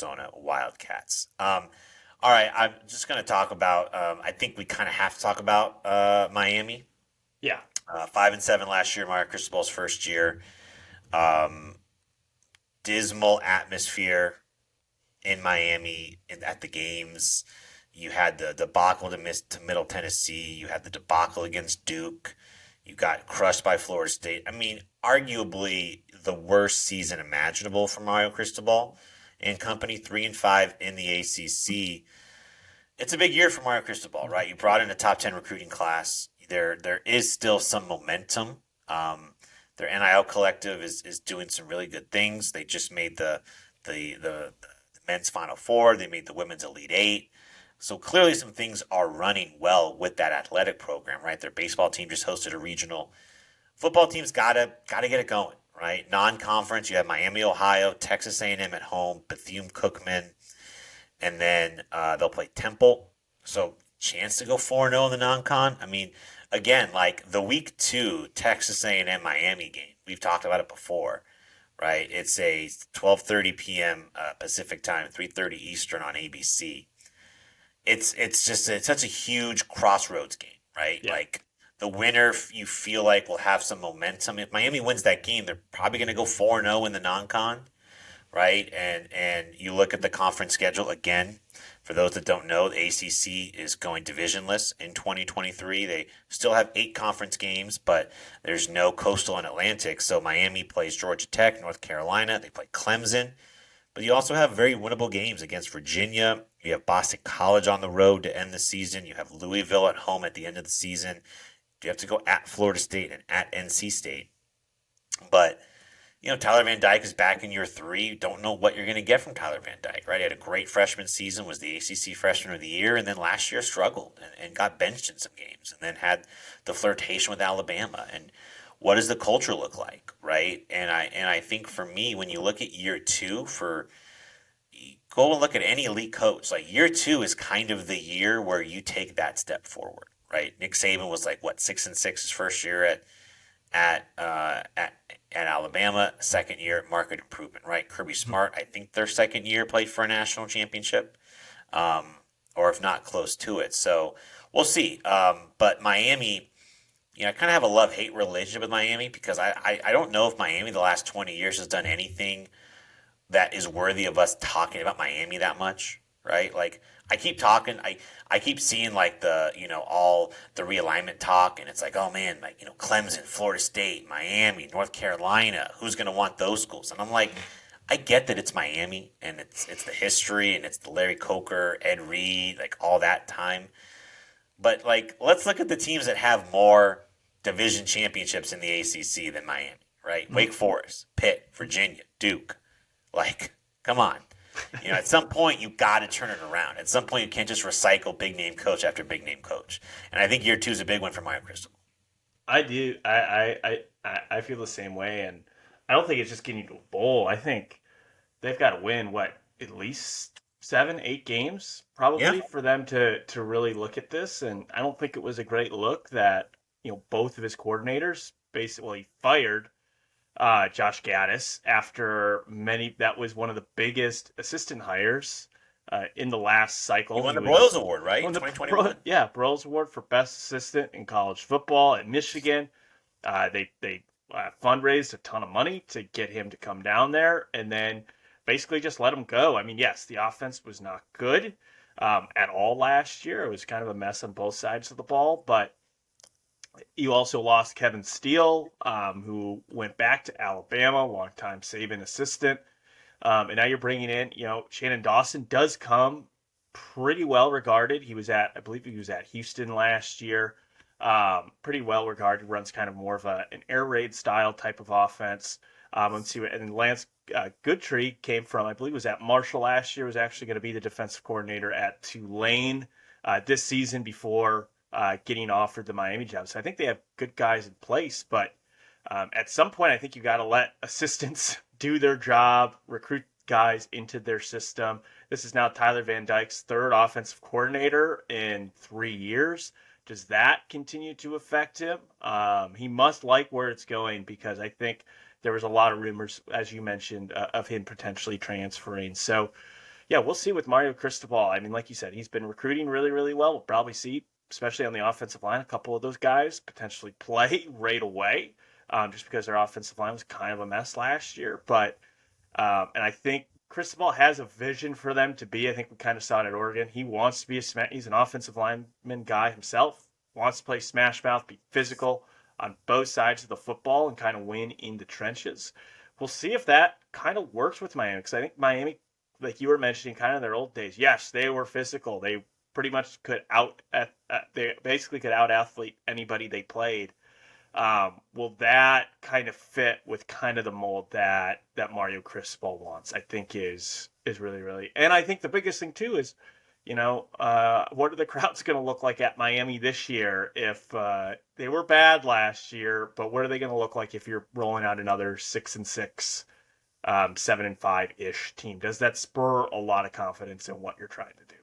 Arizona Wildcats. All right, I'm just going to talk about. I think we kind of have to talk about Miami. Yeah. 5-7 last year, Mario Cristobal's first year. Um, Dismal atmosphere in Miami at the games. You had the debacle to Middle Tennessee. You had the debacle against Duke. You got crushed by Florida State. I mean, arguably the worst season imaginable for Mario Cristobal and company. 3-5 in the ACC. It's a big year for Mario Cristobal, right? You brought in a top 10 recruiting class. There is still some momentum. Their NIL collective is doing some really good things. They just made the men's Final Four. They made the women's Elite Eight. So clearly, some things are running well with that athletic program, right? Their baseball team just hosted a regional. Football team's gotta get it going, right? Non-conference, you have Miami, Ohio, Texas A&M at home, Bethune-Cookman, and then they'll play Temple. So chance to go 4-0 in the non-con. I mean, again, like the week two Texas A&M Miami game. We've talked about it before, right? It's a 12:30 p.m. Pacific time, 3:30 Eastern on ABC. It's such a huge crossroads game, right? Yeah. Like the winner, you feel like will have some momentum. If Miami wins that game, they're probably going to go 4-0 in the non-con, right? And you look at the conference schedule again. For those that don't know, the ACC is going divisionless in 2023. They still have 8 conference games, but there's no Coastal and Atlantic. So Miami plays Georgia Tech, North Carolina. They play Clemson. But you also have very winnable games against Virginia. You have Boston College on the road to end the season. You have Louisville at home at the end of the season. You have to go at Florida State and at NC State. But Tyler Van Dyke is back in year three. Don't know what you're going to get from Tyler Van Dyke, right? He had a great freshman season, was the ACC Freshman of the Year, and then last year struggled and got benched in some games, and then had the flirtation with Alabama. And what does the culture look like, right? And I think for me, when you look at year two, for go and look at any elite coach, like year two is kind of the year where you take that step forward, right? Nick Saban was like what 6-6 his first year at uh, at at Alabama, second year market improvement, right? Kirby Smart, I think their second year played for a national championship, um, or if not close to it. So we'll see. But Miami, I kind of have a love hate relationship with Miami because I don't know if Miami the last 20 years has done anything that is worthy of us talking about Miami that much, right? Like I keep talking, I keep seeing like all the realignment talk, and it's like, oh man, like Clemson, Florida State, Miami, North Carolina, who's gonna want those schools? And I'm like, I get that it's Miami and it's the history and it's the Larry Coker, Ed Reed, like all that time, but like let's look at the teams that have more division championships in the ACC than Miami, right? Wake Forest, Pitt, Virginia, Duke. Like, come on. At some point you got to turn it around. At some point you can't just recycle big name coach after big name coach. And I think year two is a big one for Mario Cristobal. I do. I feel the same way, and I don't think it's just getting to a bowl. I think they've got to win what at least 7, 8 games Yeah. probably for them to really look at this. And I don't think it was a great look that both of his coordinators basically well, he fired Josh Gaddis after many. That was one of the biggest assistant hires in the last He cycle. won He the was Broyles Award, right? In won the 2021. Broyles Award for best assistant in college football at Michigan. They fundraised a ton of money to get him to come down there, and then basically just let him go. I mean, yes, the offense was not good at all last year. It was kind of a mess on both sides of the ball, but you also lost Kevin Steele, who went back to Alabama, longtime Saban assistant. And now you're bringing in, Shannon Dawson does come pretty well regarded. I believe he was at Houston last year. Pretty well regarded. Runs kind of more of an air raid style type of offense. Let's see and then Lance Goodtree came from, I believe, was at Marshall last year. Was actually going to be the defensive coordinator at Tulane this season before getting offered the Miami job. So I think they have good guys in place, but at some point, I think you got to let assistants do their job, recruit guys into their system. This is now Tyler Van Dyke's third offensive coordinator in 3 years. Does that continue to affect him? He must like where it's going because I think there was a lot of rumors, as you mentioned, of him potentially transferring. So Yeah, we'll see with Mario Cristobal. I mean, like you said, he's been recruiting really, really well. We'll probably see, especially on the offensive line, a couple of those guys potentially play right away, just because their offensive line was kind of a mess last year. But and I think Cristobal has a vision for them to be. I think we kind of saw it at Oregon. He wants to be he's an offensive lineman guy himself. Wants to play smash mouth, be physical on both sides of the football, and kind of win in the trenches. We'll see if that kind of works with Miami, because I think Miami, like you were mentioning, kind of their old days. Yes, they were physical. They pretty much could they basically could out athlete anybody they played. Will that kind of fit with kind of the mold that Mario Cristobal wants? I think is really, really, and I think the biggest thing too is, what are the crowds going to look like at Miami this year if they were bad last year? But what are they going to look like if you're rolling out another 6-6, 7-5 ish team? Does that spur a lot of confidence in what you're trying to do?